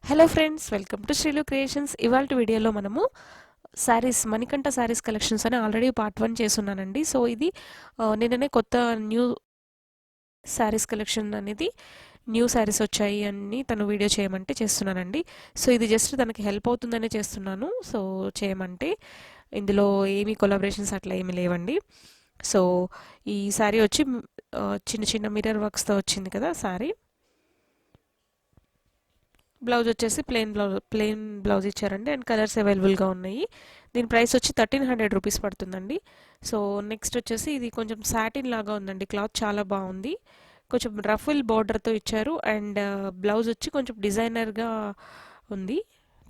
Hello friends, welcome to Srilu creations. ఇవాళ వీడియోలో మనము సారీస్, మణికంఠ సారీస్ కలెక్షన్స్ అని ఆల్రెడీ పార్ట్ 1 చేస్తున్నానండి. సో ఇది నిన్ననే కొత్త న్యూ సారీస్ కలెక్షన్ అనేది న్యూ సారీస్ వచ్చాయి అని తను వీడియో చేయమంటే చేస్తున్నానండి. సో ఇది జస్ట్ తనకి హెల్ప్ అవుతుందనే చేస్తున్నాను. సో చేయమంటే ఇందులో ఏమీ కొలాబరేషన్స్ అట్లా ఏమీ లేవండి. సో ఈ సారీ వచ్చి చిన్న చిన్న మిర్రర్ వర్క్స్తో వచ్చింది కదా సారీ. బ్లౌజ్ వచ్చేసి ప్లెయిన్ బ్లౌజ్ ఇచ్చారండి. అండ్ కలర్స్ అవైలబుల్గా ఉన్నాయి. దీని ప్రైస్ వచ్చి 1300 రూపీస్ పడుతుందండి. సో నెక్స్ట్ వచ్చేసి ఇది కొంచెం సాటిన్ లాగా ఉందండి. క్లాత్ చాలా బాగుంది. కొంచెం రఫుల్ బార్డర్తో ఇచ్చారు. అండ్ బ్లౌజ్ వచ్చి కొంచెం డిజైనర్గా ఉంది,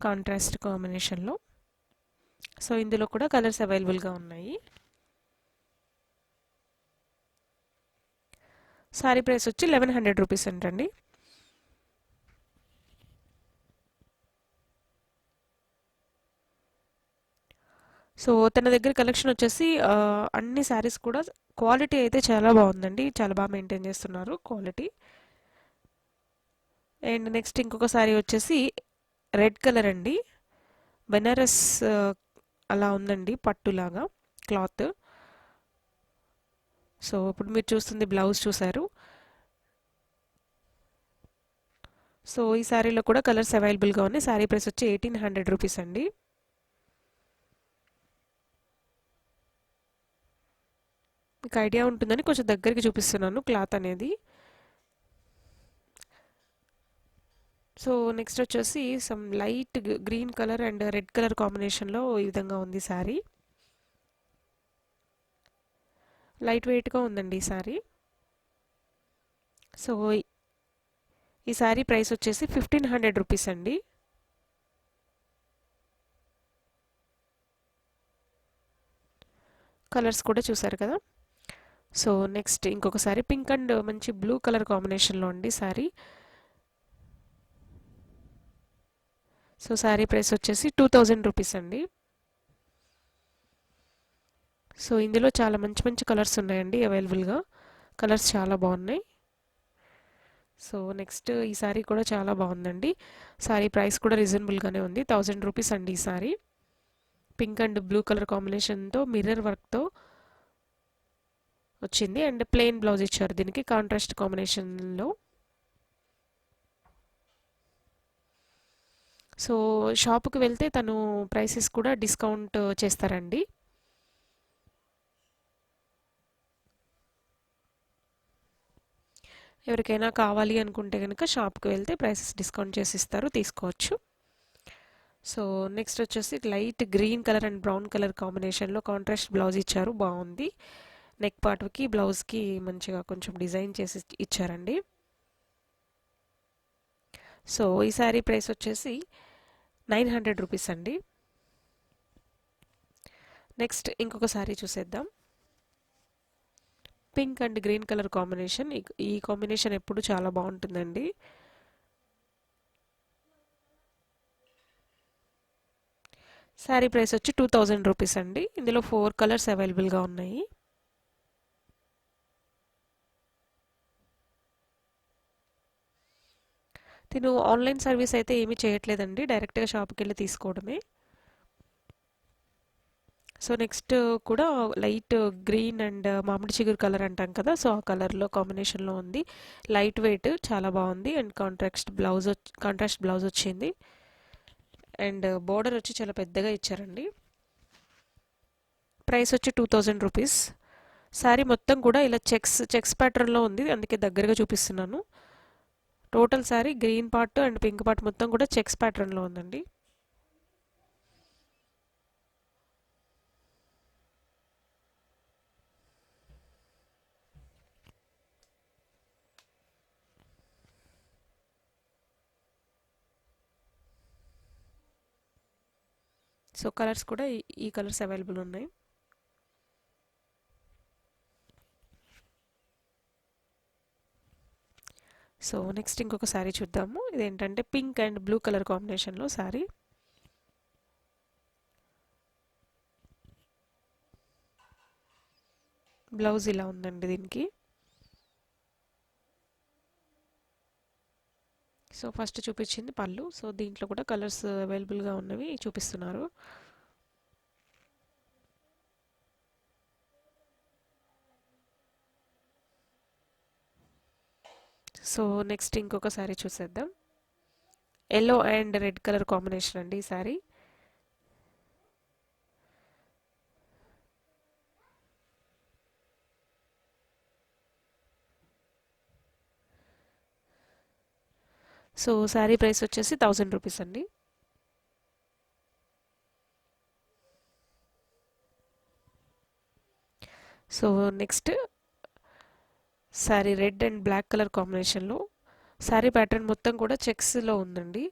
కాంట్రాస్ట్ కాంబినేషన్లో. సో ఇందులో కూడా కలర్స్ అవైలబుల్గా ఉన్నాయి. సారీ ప్రైస్ వచ్చి 1100 రూపీస్ అంటండి. సో తన దగ్గర కలెక్షన్ వచ్చేసి అన్ని శారీస్ కూడా క్వాలిటీ అయితే చాలా బాగుందండి. చాలా బాగా మెయింటైన్ చేస్తున్నారు క్వాలిటీ. అండ్ నెక్స్ట్ ఇంకొక శారీ వచ్చేసి రెడ్ కలర్ అండి. బెనారస్ అలా ఉందండి, పట్టులాగా క్లాత్. సో ఇప్పుడు మీరు చూస్తుంది బ్లౌజ్ చూసారు. సో ఈ శారీలో కూడా కలర్స్ అవైలబుల్గా ఉన్నాయి. శారీ ప్రైస్ వచ్చి 1800 రూపీస్ అండి. మీకు ఐడియా ఉంటుందని కొంచెం దగ్గరికి చూపిస్తున్నాను క్లాత్ అనేది. సో నెక్స్ట్ వచ్చేసి some light green colour and red colour కాంబినేషన్లో ఈ విధంగా ఉంది శారీ. లైట్ వెయిట్గా ఉందండి ఈ శారీ. సో ఈ శారీ ప్రైస్ వచ్చేసి 1500 రూపీస్ అండి. కలర్స్ కూడా చూసారు కదా. సో నెక్స్ట్ ఇంకొక శారీ పింక్ అండ్ మంచి బ్లూ కలర్ కాంబినేషన్లో అండి శారీ. సో శారీ ప్రైస్ వచ్చేసి 2000 రూపీస్ అండి. సో ఇందులో చాలా మంచి మంచి కలర్స్ ఉన్నాయండి అవైలబుల్గా. కలర్స్ చాలా బాగున్నాయి. సో నెక్స్ట్ ఈ శారీ కూడా చాలా బాగుందండి. శారీ ప్రైస్ కూడా రీజనబుల్గానే ఉంది. 1000 రూపీస్ అండి ఈ sari. Pink and blue colour కాంబినేషన్తో మిర్రర్ వర్క్తో వచ్చింది. అండ్ ప్లెయిన్ బ్లౌజ్ ఇచ్చారు దీనికి కాంట్రాస్ట్ కాంబినేషన్లో. సో షాపుకి వెళ్తే తను ప్రైసెస్ కూడా డిస్కౌంట్ చేస్తారండి. ఎవరికైనా కావాలి అనుకుంటే కనుక షాప్కి వెళ్తే ప్రైసెస్ డిస్కౌంట్ చేసి ఇస్తారు, తీసుకోవచ్చు. సో నెక్స్ట్ వచ్చేసి light green colour and brown colour కాంబినేషన్లో కాంట్రాస్ట్ బ్లౌజ్ ఇచ్చారు, బాగుంది. నెక్ పార్ట్కి బ్లౌజ్కి మంచిగా కొంచెం డిజైన్ చేసి ఇచ్చారండి. సో ఈ శారీ ప్రైస్ వచ్చేసి 900 రూపీస్ అండి. నెక్స్ట్ ఇంకొక శారీ చూసేద్దాం. Pink and green colour combination. ఈ కాంబినేషన్ ఎప్పుడు చాలా బాగుంటుందండి. శారీ ప్రైస్ వచ్చి 2000 రూపీస్ అండి. ఇందులో 4 కలర్స్ అవైలబుల్గా ఉన్నాయి. తిను ఆన్లైన్ సర్వీస్ అయితే ఏమీ చేయట్లేదండి, డైరెక్ట్గా షాప్కి వెళ్ళి తీసుకోవడమే. సో నెక్స్ట్ కూడా లైట్ గ్రీన్ అండ్ మామిడి చిగురు కలర్ అంటాం కదా, సో ఆ కలర్లో కాంబినేషన్లో ఉంది. లైట్ వెయిట్, చాలా బాగుంది. అండ్ కాంట్రాస్ట్ బ్లౌజ్ వచ్చింది. అండ్ బోర్డర్ వచ్చి చాలా పెద్దగా ఇచ్చారండి. ప్రైస్ వచ్చి 2000 రూపీస్. శారీ మొత్తం కూడా ఇలా చెక్స్ ప్యాటర్న్లో ఉంది, అందుకే దగ్గరగా చూపిస్తున్నాను. Total sari green part and pink part మొత్తం కూడా చెక్స్ ప్యాటర్న్లో ఉందండి. సో కలర్స్ కూడా ఈ కలర్స్ అవైలబుల్ ఉన్నాయి. సో నెక్స్ట్ ఇంకొక శారీ చూద్దాము. ఇదేంటంటే పింక్ అండ్ బ్లూ కలర్ కాంబినేషన్లో శారీ. బ్లౌజ్ ఇలా ఉందండి దీనికి. సో ఫస్ట్ చూపించింది పళ్ళు. సో దీంట్లో కూడా కలర్స్ అవైలబుల్గా ఉన్నవి చూపిస్తున్నారు. సో నెక్స్ట్ ఇంకొక శారీ చూసేద్దాం. Yellow and red colour combination అండి ఈ శారీ. సో శారీ ప్రైస్ వచ్చేసి 1000 రూపీస్ అండి. So next saree red and black colour కాంబినేషన్లో. శారీ ప్యాటర్న్ మొత్తం కూడా చెక్స్లో ఉందండి.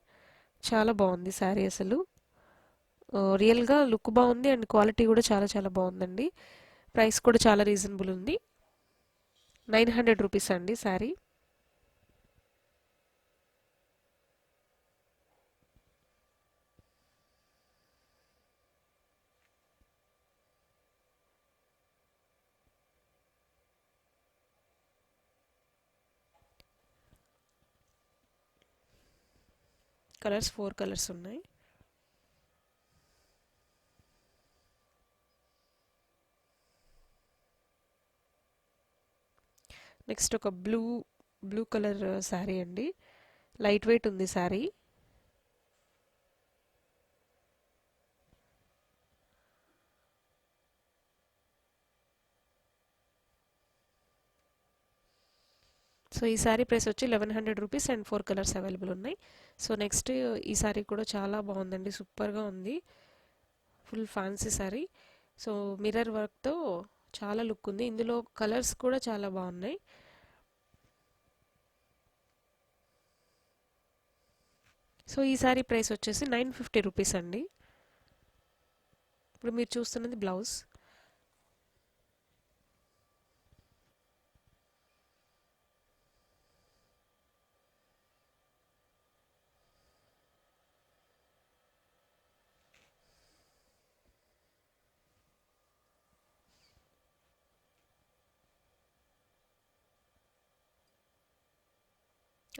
చాలా బాగుంది శారీ అసలు. రియల్గా లుక్ బాగుంది అండ్ క్వాలిటీ కూడా చాలా చాలా బాగుందండి. ప్రైస్ కూడా చాలా రీజనబుల్ ఉంది. 900 రూపీస్ అండి శారీ. కలర్స్ 4 కలర్స్ ఉన్నాయి. నెక్స్ట్ ఒక బ్లూ కలర్ శారీ అండి. లైట్ వెయిట్ ఉంది శారీ. సో ఈ శారీ ప్రైస్ వచ్చి 1100 రూపీస్ అండ్ 4 కలర్స్ అవైలబుల్ ఉన్నాయి. సో నెక్స్ట్ ఈ శారీ కూడా చాలా బాగుందండి. సూపర్గా ఉంది. Full fancy sari. So mirror వర్క్తో చాలా లుక్ ఉంది. ఇందులో కలర్స్ కూడా చాలా బాగున్నాయి. సో ఈ శారీ ప్రైస్ వచ్చేసి 950 రూపీస్ అండి. ఇప్పుడు మీరు చూస్తున్నది బ్లౌజ్.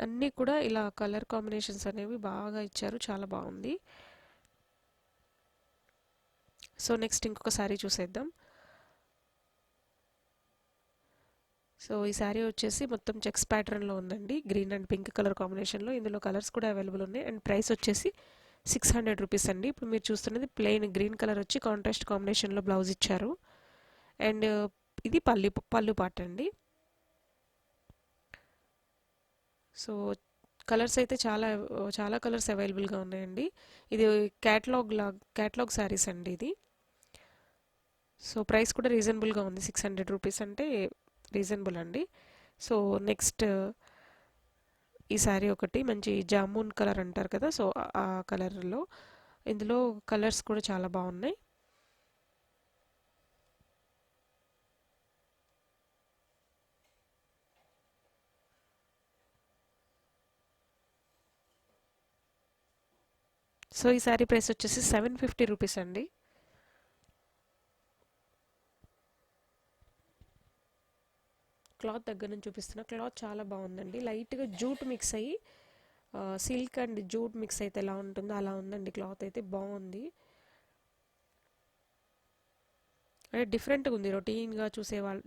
అన్నీ కూడా ఇలా కలర్ కాంబినేషన్స్ అనేవి బాగా ఇచ్చారు. చాలా బాగుంది. సో నెక్స్ట్ ఇంకొక శారీ చూసేద్దాం. సో ఈ శారీ వచ్చేసి మొత్తం చెక్స్ ప్యాటర్న్లో ఉందండి. గ్రీన్ అండ్ పింక్ కలర్ కాంబినేషన్లో. ఇందులో కలర్స్ కూడా అవైలబుల్ ఉన్నాయి అండ్ ప్రైస్ వచ్చేసి 600 రూపీస్ అండి. ఇప్పుడు మీరు చూస్తున్నది ప్లెయిన్ గ్రీన్ కలర్ వచ్చి కాంట్రాస్ట్ కాంబినేషన్లో బ్లౌజ్ ఇచ్చారు. అండ్ ఇది పళ్ళు పార్ట్ అండి. సో కలర్స్ అయితే చాలా చాలా కలర్స్ అవైలబుల్గా ఉన్నాయండి. ఇది క్యాట్లాగ్ శారీస్ అండి ఇది. సో ప్రైస్ కూడా రీజనబుల్గా ఉంది. 600 రూపీస్ అంటే రీజనబుల్ అండి. సో నెక్స్ట్ ఈ శారీ ఒకటి మంచి జామున్ కలర్ అంటారు కదా, సో ఆ కలర్లో. ఇందులో కలర్స్ కూడా చాలా బాగున్నాయి. సో ఈ శారీ ప్రైస్ వచ్చేసి 750 రూపీస్ అండి. క్లాత్ దగ్గర నుంచి చూపిస్తున్నా. క్లాత్ చాలా బాగుందండి. లైట్గా జూట్ మిక్స్ అయ్యి సిల్క్ అండ్ జూట్ మిక్స్ అయితే ఎలా ఉంటుందో అలా ఉందండి. క్లాత్ అయితే బాగుంది. అంటే డిఫరెంట్గా ఉంది. రొటీన్గా చూసే వాళ్ళ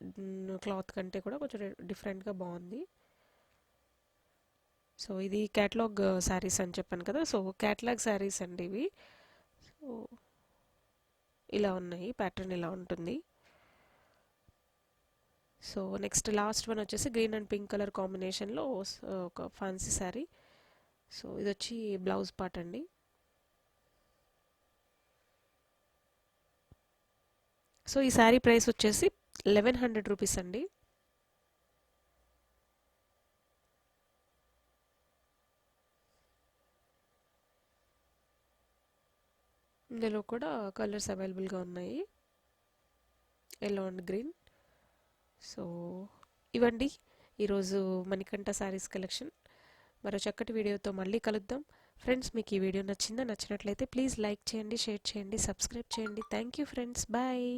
క్లాత్ కంటే కూడా కొంచెం డిఫరెంట్గా బాగుంది. సో ఇది క్యాటలాగ్ శారీస్ అని చెప్పాను కదా, సో క్యాటలాగ్ శారీస్ అండి ఇవి. సో ఇలా ఉన్నాయి. ప్యాటర్న్ ఇలా ఉంటుంది. సో నెక్స్ట్ లాస్ట్ వన్ వచ్చేసి గ్రీన్ అండ్ పింక్ కలర్ కాంబినేషన్లో ఒక ఫ్యాన్సీ శారీ. సో ఇది వచ్చి బ్లౌజ్ పార్ట్ అండి. సో ఈ శారీ ప్రైస్ వచ్చేసి 1100 రూపీస్ అండి. ఇందులో కూడా కలర్స్ అవైలబుల్గా ఉన్నాయి. Yellow and green. సో ఇవండి ఈరోజు మణికంఠ శారీస్ కలెక్షన్. మరో చక్కటి వీడియోతో మళ్ళీ కలుద్దాం. ఫ్రెండ్స్, మీకు ఈ వీడియో నచ్చిందా? నచ్చినట్లయితే ప్లీజ్ లైక్ చేయండి, షేర్ చేయండి, సబ్స్క్రైబ్ చేయండి. Thank you friends. బాయ్.